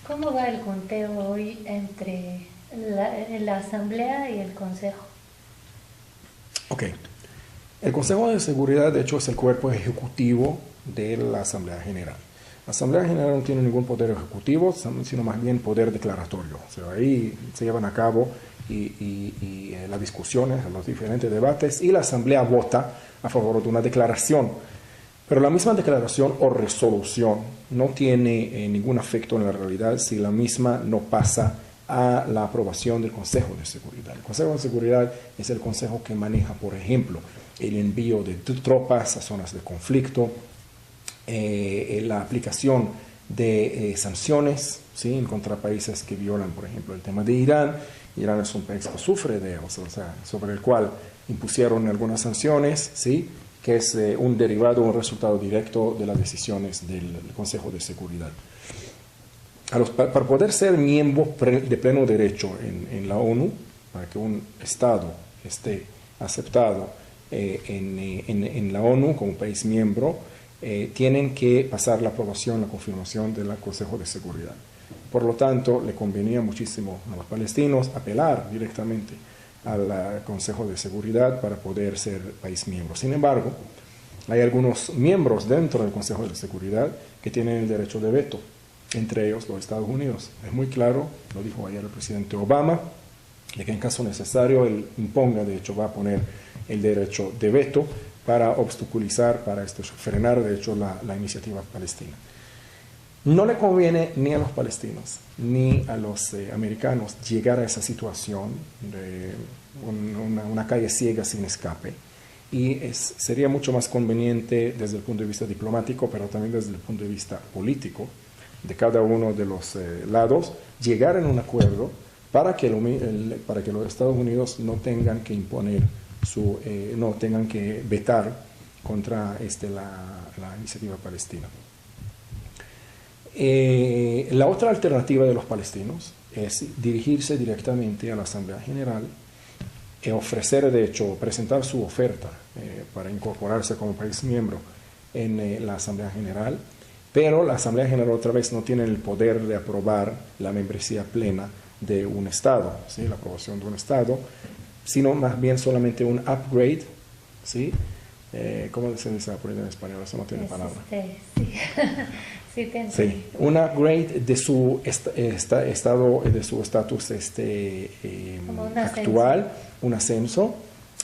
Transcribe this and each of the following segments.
¿Cómo va el conteo hoy entre la Asamblea y el Consejo? Ok. El Consejo de Seguridad, de hecho, es el cuerpo ejecutivo de la Asamblea General. La Asamblea General no tiene ningún poder ejecutivo, sino más bien poder declaratorio. O sea, ahí se llevan a cabo las discusiones, los diferentes debates, y la Asamblea vota a favor de una declaración. Pero la misma declaración o resolución no tiene ningún efecto en la realidad si la misma no pasa a la aprobación del Consejo de Seguridad. El Consejo de Seguridad es el consejo que maneja, por ejemplo, el envío de tropas a zonas de conflicto, la aplicación de sanciones, ¿sí?, en contra países que violan, por ejemplo, el tema de Irán. Irán es un país que sufre de eso, o sea, sobre el cual impusieron algunas sanciones, ¿sí?, que es un derivado, un resultado directo de las decisiones del Consejo de Seguridad. Para poder ser miembro de pleno derecho en la ONU, para que un Estado esté aceptado en la ONU como país miembro, tienen que pasar la aprobación, la confirmación del Consejo de Seguridad. Por lo tanto, le convenía muchísimo a los palestinos apelar directamente al Consejo de Seguridad para poder ser país miembro. Sin embargo, hay algunos miembros dentro del Consejo de Seguridad que tienen el derecho de veto, entre ellos los Estados Unidos. Es muy claro, lo dijo ayer el presidente Obama, de que en caso necesario él imponga, de hecho va a poner el derecho de veto para obstaculizar, para frenar de hecho la iniciativa palestina. No le conviene ni a los palestinos ni a los americanos llegar a esa situación de una calle ciega sin escape, y sería mucho más conveniente desde el punto de vista diplomático, pero también desde el punto de vista político de cada uno de los lados, llegar en un acuerdo para que los Estados Unidos no tengan que imponer no tengan que vetar contra la iniciativa palestina. La otra alternativa de los palestinos es dirigirse directamente a la Asamblea General y ofrecer, de hecho, presentar su oferta para incorporarse como país miembro en la Asamblea General, pero la Asamblea General otra vez no tiene el poder de aprobar la membresía plena de un Estado, ¿sí?, la aprobación de un Estado, sino más bien solamente un upgrade, ¿sí? ¿Cómo se dice upgrade en español? Eso no tiene palabra. Sí, sí te entendí. Sí, un upgrade de su estado, de su estatus actual, un ascenso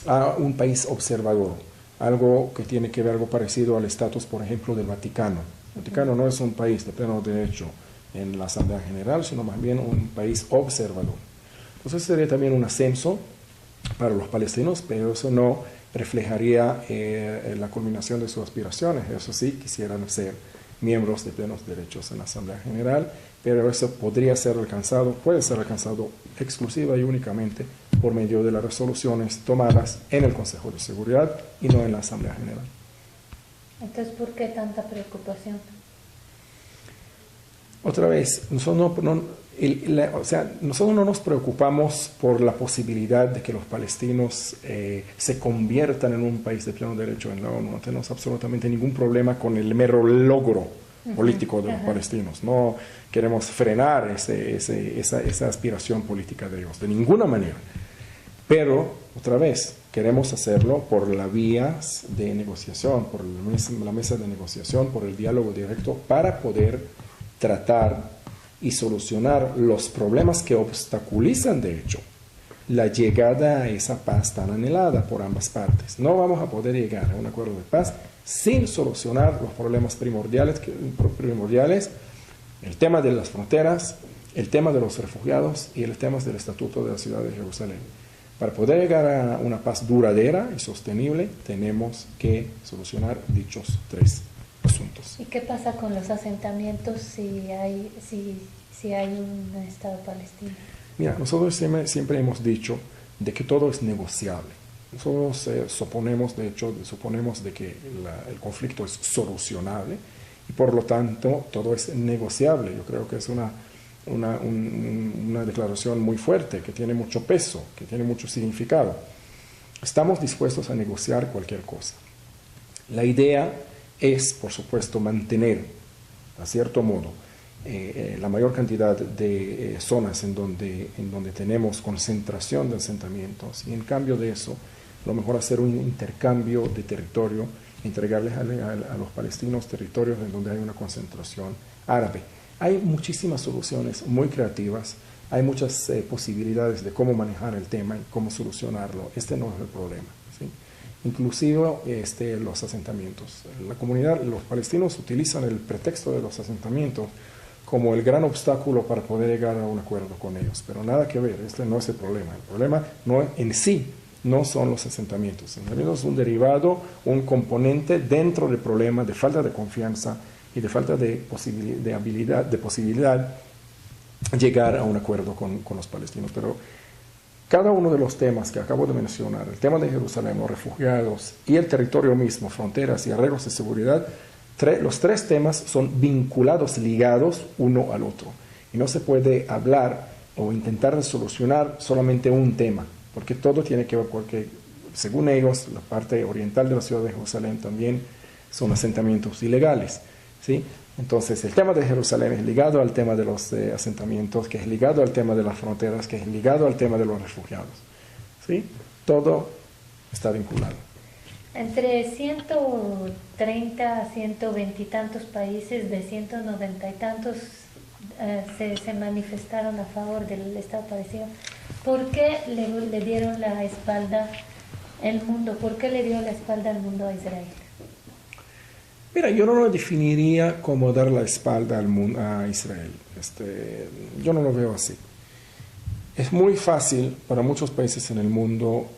a un país observador, algo que tiene que ver, algo parecido al estatus, por ejemplo, del Vaticano. El Vaticano no es un país de pleno derecho en la Asamblea General, sino más bien un país observador. Entonces sería también un ascenso para los palestinos, pero eso no reflejaría la culminación de sus aspiraciones. Eso sí, quisieran ser miembros de plenos derechos en la Asamblea General, pero eso puede ser alcanzado exclusiva y únicamente por medio de las resoluciones tomadas en el Consejo de Seguridad y no en la Asamblea General. Entonces, ¿por qué tanta preocupación? Otra vez, nosotros no nos preocupamos por la posibilidad de que los palestinos se conviertan en un país de pleno derecho en la ONU. No tenemos absolutamente ningún problema con el mero logro político de los palestinos. No queremos frenar esa aspiración política de ellos, de ninguna manera. Pero, otra vez, queremos hacerlo por la vía de negociación, por la mesa de negociación, por el diálogo directo, para poder tratar y solucionar los problemas que obstaculizan, de hecho, la llegada a esa paz tan anhelada por ambas partes. No vamos a poder llegar a un acuerdo de paz sin solucionar los problemas primordiales, el tema de las fronteras, el tema de los refugiados y el tema del Estatuto de la Ciudad de Jerusalén. Para poder llegar a una paz duradera y sostenible, tenemos que solucionar dichos tres asuntos. ¿Y qué pasa con los asentamientos si hay un Estado palestino? Mira, nosotros siempre hemos dicho de que todo es negociable. Nosotros suponemos de que el conflicto es solucionable y por lo tanto todo es negociable. Yo creo que es una declaración muy fuerte, que tiene mucho peso, que tiene mucho significado. Estamos dispuestos a negociar cualquier cosa. La idea es, por supuesto, mantener, a cierto modo, la mayor cantidad de zonas en donde tenemos concentración de asentamientos, y en cambio de eso, a lo mejor hacer un intercambio de territorio, entregarles a los palestinos territorios en donde hay una concentración árabe. Hay muchísimas soluciones muy creativas, hay muchas posibilidades de cómo manejar el tema y cómo solucionarlo. Este no es el problema, ¿sí? Inclusive los asentamientos. La comunidad, los palestinos utilizan el pretexto de los asentamientos como el gran obstáculo para poder llegar a un acuerdo con ellos, pero nada que ver, este no es el problema. El problema no, en sí no son los asentamientos. Los asentamientos es un derivado, un componente dentro del problema de falta de confianza y de falta de posibilidad llegar a un acuerdo con los palestinos. Pero cada uno de los temas que acabo de mencionar, el tema de Jerusalén, los refugiados y el territorio mismo, fronteras y arreglos de seguridad, los tres temas son vinculados, ligados uno al otro. Y no se puede hablar o intentar de solucionar solamente un tema, porque todo tiene que ver, porque según ellos, la parte oriental de la ciudad de Jerusalén también son asentamientos ilegales, ¿sí? Entonces, el tema de Jerusalén es ligado al tema de los asentamientos, que es ligado al tema de las fronteras, que es ligado al tema de los refugiados, ¿sí? Todo está vinculado. Entre 130 120 y tantos países, de 190 y tantos se manifestaron a favor del Estado palestino. ¿Por qué le dieron la espalda el mundo? ¿Por qué le dio la espalda al mundo a Israel? Mira, yo no lo definiría como dar la espalda al mundo, a Israel. Yo no lo veo así. Es muy fácil para muchos países en el mundo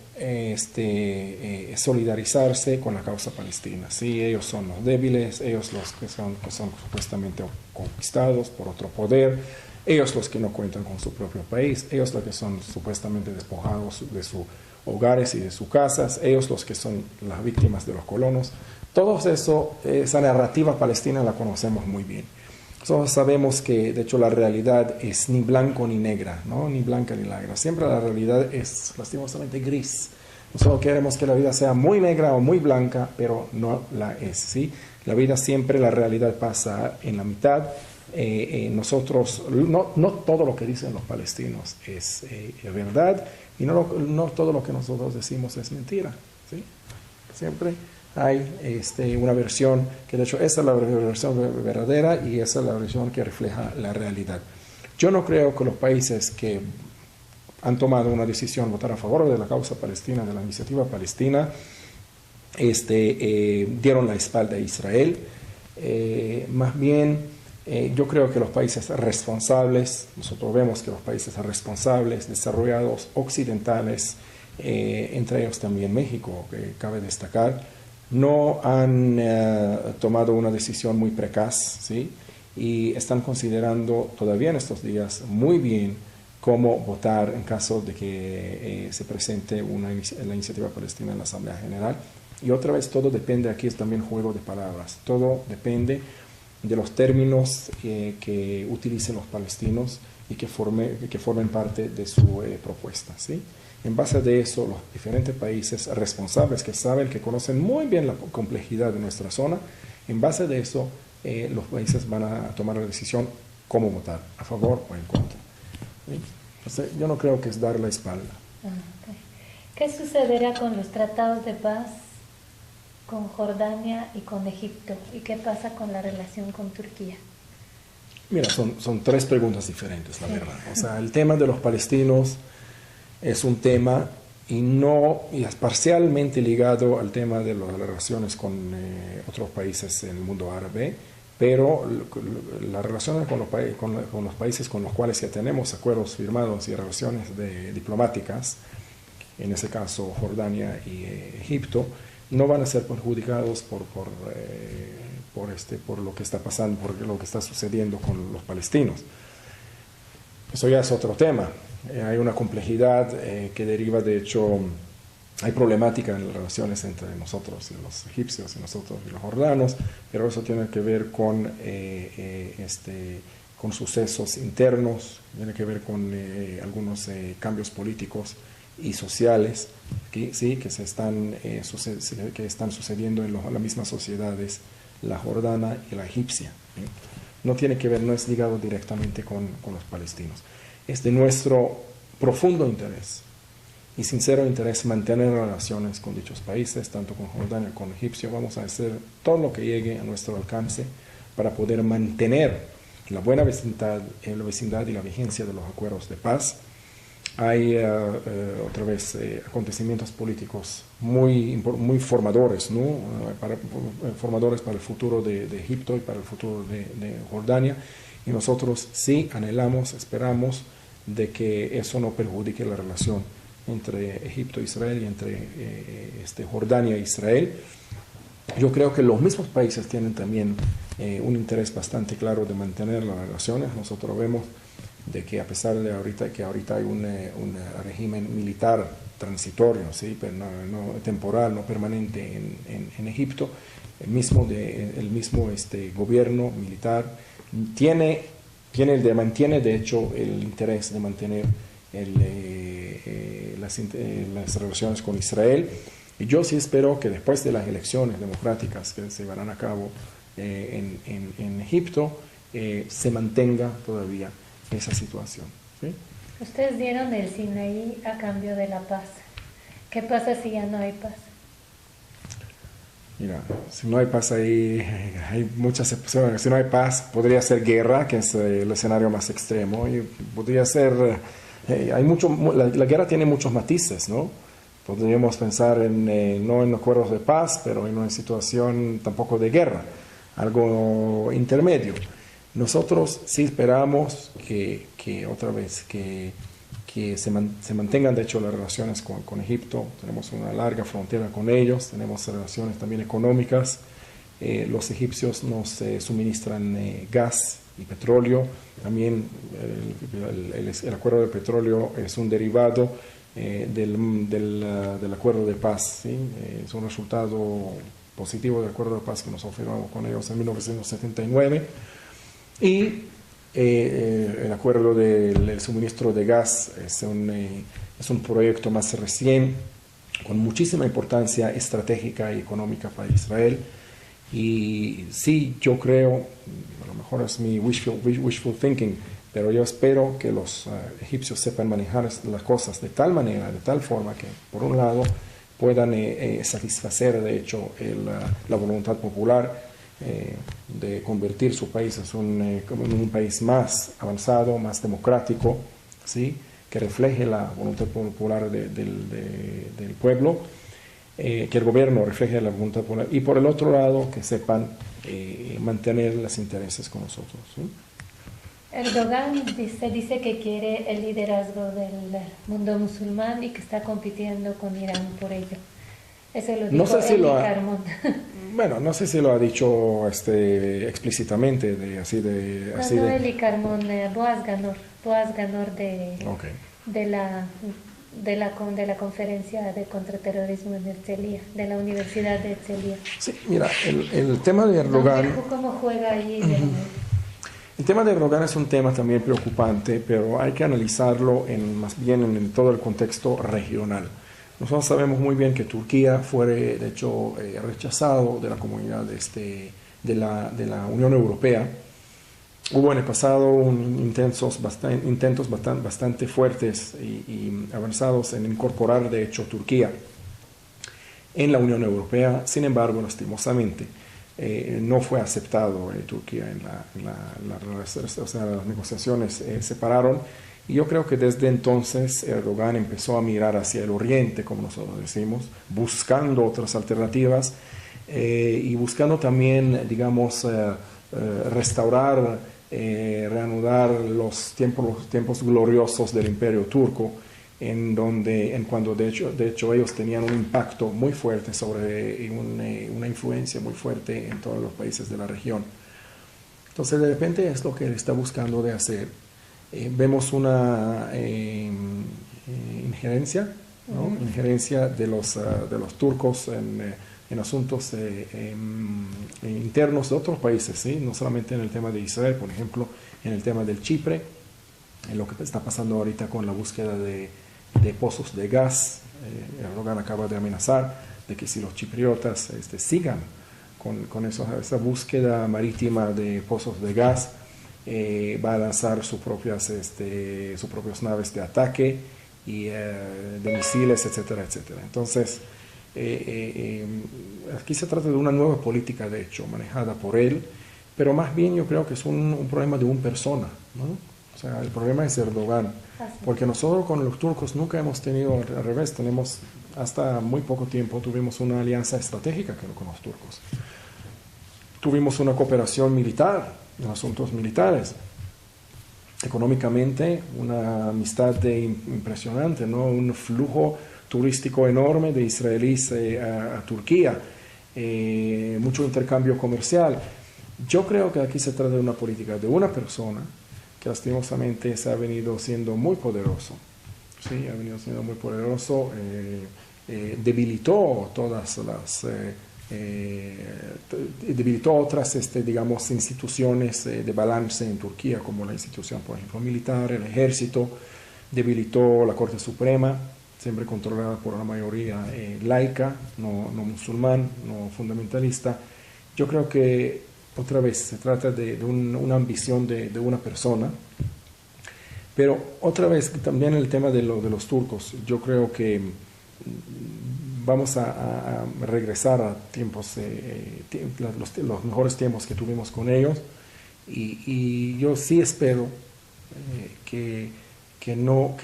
solidarizarse con la causa palestina. Sí, ellos son los débiles, ellos los que son supuestamente conquistados por otro poder, ellos los que no cuentan con su propio país, ellos los que son supuestamente despojados de sus hogares y de sus casas, ellos los que son las víctimas de los colonos. Todo eso, esa narrativa palestina la conocemos muy bien. Nosotros sabemos que, de hecho, la realidad es ni blanco ni negra, ¿no? Ni blanca ni negra. Siempre la realidad es lastimosamente gris. Nosotros queremos que la vida sea muy negra o muy blanca, pero no la es, ¿sí? La vida siempre, la realidad pasa en la mitad. Nosotros, no todo lo que dicen los palestinos es verdad, y no todo lo que nosotros decimos es mentira, ¿sí? Siempre hay una versión que, de hecho, esa es la versión verdadera y esa es la versión que refleja la realidad. Yo no creo que los países que han tomado una decisión, votar a favor de la causa palestina, de la iniciativa palestina, dieron la espalda a Israel. Más bien, yo creo que los países responsables, nosotros vemos que los países responsables, desarrollados, occidentales, entre ellos también México, que cabe destacar, no han tomado una decisión muy precaz, ¿sí? Y están considerando todavía en estos días muy bien cómo votar en caso de que se presente la iniciativa palestina en la Asamblea General. Y otra vez, todo depende, aquí es también juego de palabras, todo depende de los términos que utilicen los palestinos y que formen parte de su propuesta, ¿sí? En base de eso, los diferentes países responsables que saben, que conocen muy bien la complejidad de nuestra zona, en base de eso, los países van a tomar la decisión cómo votar, a favor o en contra, ¿sí? Entonces, yo no creo que es dar la espalda. Okay. ¿Qué sucederá con los tratados de paz con Jordania y con Egipto? ¿Y qué pasa con la relación con Turquía? Mira, son tres preguntas diferentes, la verdad. O sea, el tema de los palestinos es un tema y es parcialmente ligado al tema de las relaciones con otros países en el mundo árabe, pero las relaciones con los países con los cuales ya tenemos acuerdos firmados y relaciones diplomáticas, en ese caso Jordania y Egipto, no van a ser perjudicados por lo que está pasando, por lo que está sucediendo con los palestinos. Eso ya es otro tema. Hay una complejidad que deriva, de hecho, hay problemática en las relaciones entre nosotros y los egipcios y nosotros y los jordanos, pero eso tiene que ver con sucesos internos, tiene que ver con algunos cambios políticos y sociales que están sucediendo en las mismas sociedades, la jordana y la egipcia, ¿sí? no tiene que ver, no es ligado directamente con los palestinos. Es de nuestro profundo interés y sincero interés mantener relaciones con dichos países, tanto con Jordania como con Egipto. Vamos a hacer todo lo que llegue a nuestro alcance para poder mantener la buena vecindad y la vigencia de los acuerdos de paz. Hay otra vez acontecimientos políticos muy formadores, ¿no? Formadores para el futuro de Egipto y para el futuro de Jordania, y nosotros sí anhelamos, esperamos de que eso no perjudique la relación entre Egipto e Israel y entre Jordania e Israel. Yo creo que los mismos países tienen también un interés bastante claro de mantener las relaciones. Nosotros vemos de que a pesar de que ahorita hay un régimen militar transitorio, ¿sí? Pero no temporal, no permanente en Egipto, el mismo gobierno militar mantiene de hecho el interés de mantener las relaciones con Israel. Y yo sí espero que después de las elecciones democráticas que se llevarán a cabo en Egipto, se mantenga todavía esa situación, ¿sí? Ustedes dieron el Sinaí a cambio de la paz. ¿Qué pasa si ya no hay paz? Mira, si no hay paz ahí, hay muchas opciones. Si no hay paz, podría ser guerra, que es el escenario más extremo, y podría ser, la guerra tiene muchos matices, ¿no? Podríamos pensar no en acuerdos de paz, pero en una situación tampoco de guerra, algo intermedio. Nosotros sí esperamos que otra vez, que se mantengan de hecho las relaciones con Egipto. Tenemos una larga frontera con ellos, tenemos relaciones también económicas. Los egipcios nos suministran gas y petróleo. También el acuerdo de petróleo es un derivado del acuerdo de paz, ¿sí? Es un resultado positivo del acuerdo de paz que nos firmamos con ellos en 1979. Y el acuerdo del suministro de gas es un proyecto más recién, con muchísima importancia estratégica y económica para Israel. Y sí, yo creo, a lo mejor es mi wishful thinking, pero yo espero que los egipcios sepan manejar las cosas de tal manera, de tal forma que, por un lado, puedan satisfacer, de hecho, la voluntad popular de convertir su país en un país más avanzado, más democrático, ¿sí? Que refleje la voluntad popular del pueblo, que el gobierno refleje la voluntad popular, y por el otro lado que sepan mantener los intereses con nosotros, ¿sí? Erdogan dice que quiere el liderazgo del mundo musulmán y que está compitiendo con Irán por ello. Eso lo dijo no sé si Eli Carmon. Bueno, no sé si lo ha dicho explícitamente, Eli Carmon, Boaz Ganor de la conferencia de contraterrorismo en Herzliya, de la Universidad de Herzliya. Sí, mira, el tema de Erdogan... ¿Cómo juega ahí? El tema de Erdogan es un tema también preocupante, pero hay que analizarlo más bien en todo el contexto regional. Nosotros sabemos muy bien que Turquía fue, de hecho, rechazado de la comunidad de la Unión Europea. Hubo en el pasado intentos bastante fuertes y avanzados en incorporar, de hecho, Turquía en la Unión Europea. Sin embargo, lastimosamente, no fue aceptado Turquía las negociaciones se pararon. Y yo creo que desde entonces Erdogan empezó a mirar hacia el oriente, como nosotros decimos, buscando otras alternativas y buscando también, digamos, restaurar, reanudar los tiempos gloriosos del Imperio Turco, cuando de hecho ellos tenían un impacto muy fuerte sobre una influencia muy fuerte en todos los países de la región. Entonces, de repente es lo que él está buscando de hacer. Vemos una injerencia, ¿no? Injerencia de los turcos en asuntos internos de otros países, ¿sí? No solamente en el tema de Israel, por ejemplo, en el tema del Chipre, en lo que está pasando ahorita con la búsqueda de pozos de gas. Erdogan acaba de amenazar de que si los chipriotas sigan con esa búsqueda marítima de pozos de gas, va a lanzar sus propias naves de ataque y de misiles, etcétera, etcétera. Entonces, aquí se trata de una nueva política, de hecho, manejada por él, pero más bien yo creo que es un problema de una persona, ¿no? O sea, el problema es Erdogan, porque nosotros con los turcos nunca hemos tenido, al revés, tenemos, hasta muy poco tiempo, tuvimos una alianza estratégica con los turcos. Tuvimos una cooperación militar en asuntos militares. Económicamente, una amistad impresionante, ¿no? Un flujo turístico enorme de israelíes a Turquía, mucho intercambio comercial. Yo creo que aquí se trata de una política de una persona que lastimosamente se ha venido siendo muy poderoso, ¿sí? Ha venido siendo muy poderoso, debilitó todas las... debilitó otras, digamos, instituciones de balance en Turquía, como la institución, por ejemplo, militar, el ejército, debilitó la Corte Suprema, siempre controlada por una mayoría laica, no musulmán, no fundamentalista. Yo creo que, otra vez, se trata de una ambición de una persona, pero otra vez también el tema de los turcos. Yo creo que vamos a regresar a tiempos, los mejores tiempos que tuvimos con ellos, y yo sí espero que no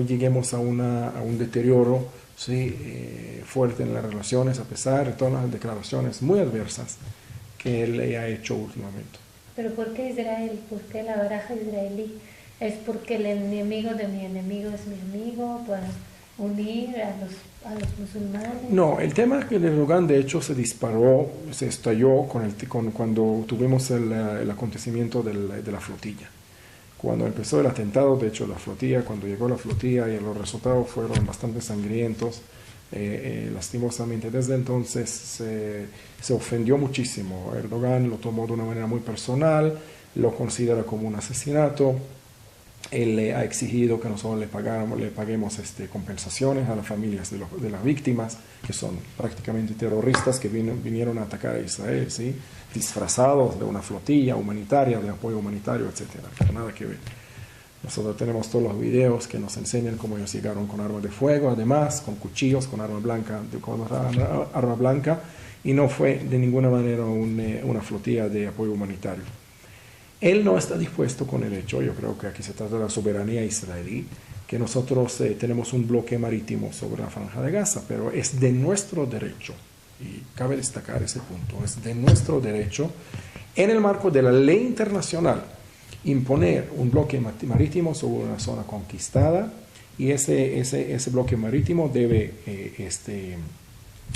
lleguemos a un deterioro, ¿sí? Fuerte en las relaciones, a pesar de todas las declaraciones muy adversas que él ha hecho últimamente. ¿Pero por qué Israel? ¿Por qué la baraja israelí? ¿Es porque el enemigo de mi enemigo es mi amigo para unir a los musulmanes? No, el tema que de Erdogan de hecho se disparó, se estalló cuando tuvimos el acontecimiento de la flotilla. Cuando empezó el atentado, de hecho, la flotilla, cuando llegó la flotilla, y los resultados fueron bastante sangrientos, lastimosamente. Desde entonces se ofendió muchísimo. Erdogan lo tomó de una manera muy personal, lo considera como un asesinato. Él le ha exigido que nosotros le paguemos compensaciones a las familias de las víctimas, que son prácticamente terroristas que vinieron a atacar a Israel, ¿sí? Disfrazados de una flotilla humanitaria, de apoyo humanitario, etcétera. Nada que ver. Nosotros tenemos todos los videos que nos enseñan cómo ellos llegaron con armas de fuego, además con cuchillos, con arma blanca, y no fue de ninguna manera una flotilla de apoyo humanitario. Él no está dispuesto con el hecho, yo creo que aquí se trata de la soberanía israelí, que nosotros tenemos un bloque marítimo sobre la Franja de Gaza, pero es de nuestro derecho, y cabe destacar ese punto, es de nuestro derecho, en el marco de la ley internacional, imponer un bloque marítimo sobre una zona conquistada, y ese bloque marítimo debe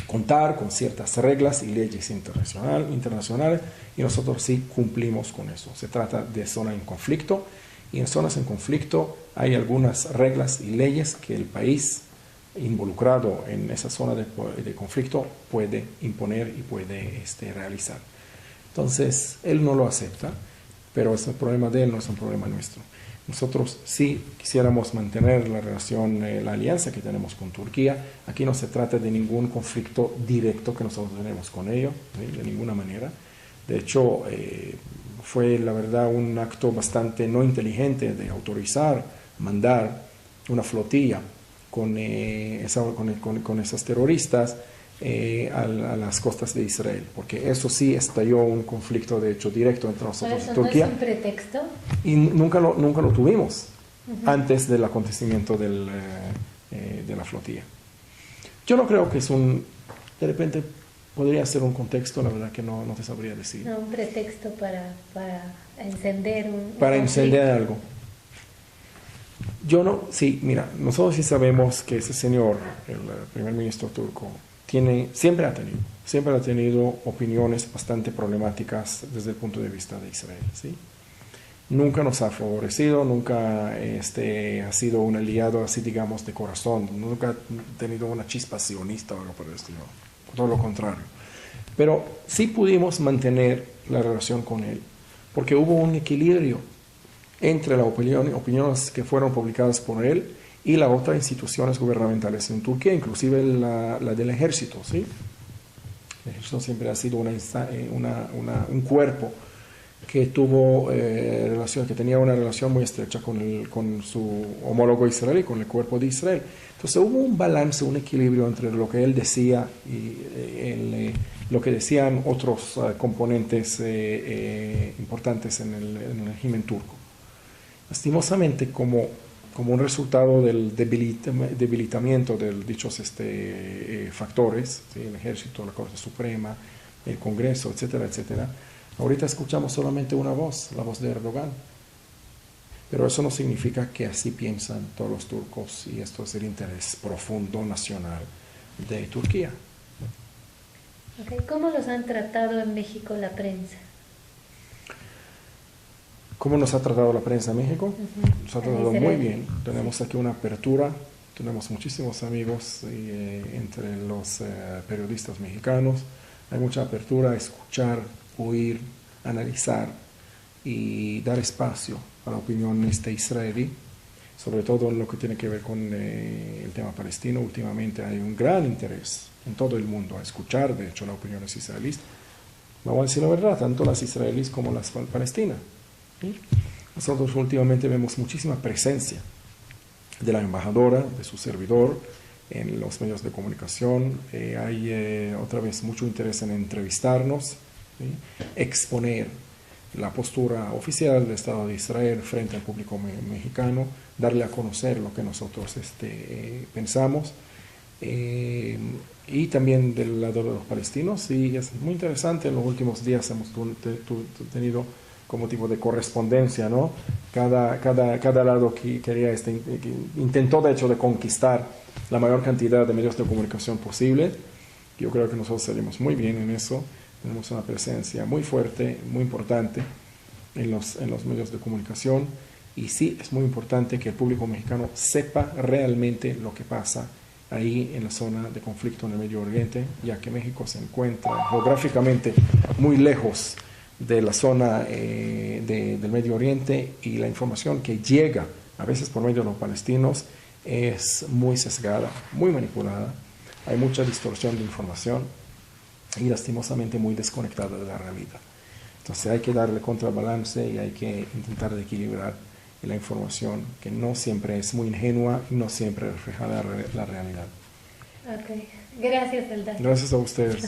contar con ciertas reglas y leyes internacionales, y nosotros sí cumplimos con eso. Se trata de zona en conflicto, y en zonas en conflicto hay algunas reglas y leyes que el país involucrado en esa zona de conflicto puede imponer y puede realizar. Entonces, él no lo acepta, pero es el problema de él, no es un problema nuestro. Nosotros sí quisiéramos mantener la relación, la alianza que tenemos con Turquía. Aquí no se trata de ningún conflicto directo que nosotros tenemos con ellos, de ninguna manera. De hecho, fue la verdad un acto bastante no inteligente de mandar una flotilla con esas terroristas a las costas de Israel, porque eso sí estalló un conflicto de hecho directo entre nosotros y Turquía. ¿No es un pretexto? Y nunca lo tuvimos antes del acontecimiento de la flotilla. Yo no creo que de repente podría ser un contexto, la verdad que no te sabría decir. No, un pretexto para encender para encender algo. Sí, mira, nosotros sí sabemos que ese señor, el primer ministro turco, siempre ha tenido opiniones bastante problemáticas desde el punto de vista de Israel, ¿sí? Nunca nos ha favorecido, nunca ha sido un aliado así, digamos, de corazón, nunca ha tenido una chispa sionista o algo por el estilo, todo lo contrario. Pero sí pudimos mantener la relación con él, porque hubo un equilibrio entre las opiniones que fueron publicadas por él y las otras instituciones gubernamentales en Turquía, inclusive la del ejército, ¿sí? El ejército siempre ha sido un cuerpo que tuvo relación, que tenía una relación muy estrecha con su homólogo israelí, con el cuerpo de Israel. Entonces hubo un balance, un equilibrio entre lo que él decía y lo que decían otros componentes importantes en el régimen turco. Lastimosamente, como un resultado del debilitamiento de dichos factores, ¿sí? El ejército, la Corte Suprema, el Congreso, etcétera, etcétera, ahorita escuchamos solamente una voz, la voz de Erdogan. Pero eso no significa que así piensan todos los turcos y esto es el interés profundo nacional de Turquía. Okay. ¿Cómo los han tratado en México la prensa? ¿Cómo nos ha tratado la prensa en México? Nos ha tratado muy bien. Tenemos aquí una apertura, tenemos muchísimos amigos entre los periodistas mexicanos. Hay mucha apertura a escuchar, oír, analizar y dar espacio a la opinión israelí, sobre todo en lo que tiene que ver con el tema palestino. Últimamente hay un gran interés en todo el mundo a escuchar, de hecho, las opiniones israelíes. Vamos a decir la verdad, tanto las israelíes como las palestinas. ¿Sí? Nosotros últimamente vemos muchísima presencia de la embajadora, de su servidor, en los medios de comunicación. Hay otra vez mucho interés en entrevistarnos, ¿sí? Exponer la postura oficial del Estado de Israel frente al público mexicano, darle a conocer lo que nosotros pensamos, y también del lado de los palestinos. Y es muy interesante, en los últimos días hemos tenido como tipo de correspondencia, ¿no? Cada lado que quería, que intentó de hecho de conquistar la mayor cantidad de medios de comunicación posible. Yo creo que nosotros salimos muy bien en eso. Tenemos una presencia muy fuerte, muy importante en los medios de comunicación, y sí es muy importante que el público mexicano sepa realmente lo que pasa ahí en la zona de conflicto en el Medio Oriente, ya que México se encuentra geográficamente muy lejos de la zona del Medio Oriente, y la información que llega a veces por medio de los palestinos es muy sesgada, muy manipulada. Hay mucha distorsión de información y lastimosamente muy desconectada de la realidad. Entonces hay que darle contrabalance y hay que intentar de equilibrar la información, que no siempre es muy ingenua y no siempre refleja la realidad. Okay. Gracias, Eldar. Gracias a ustedes.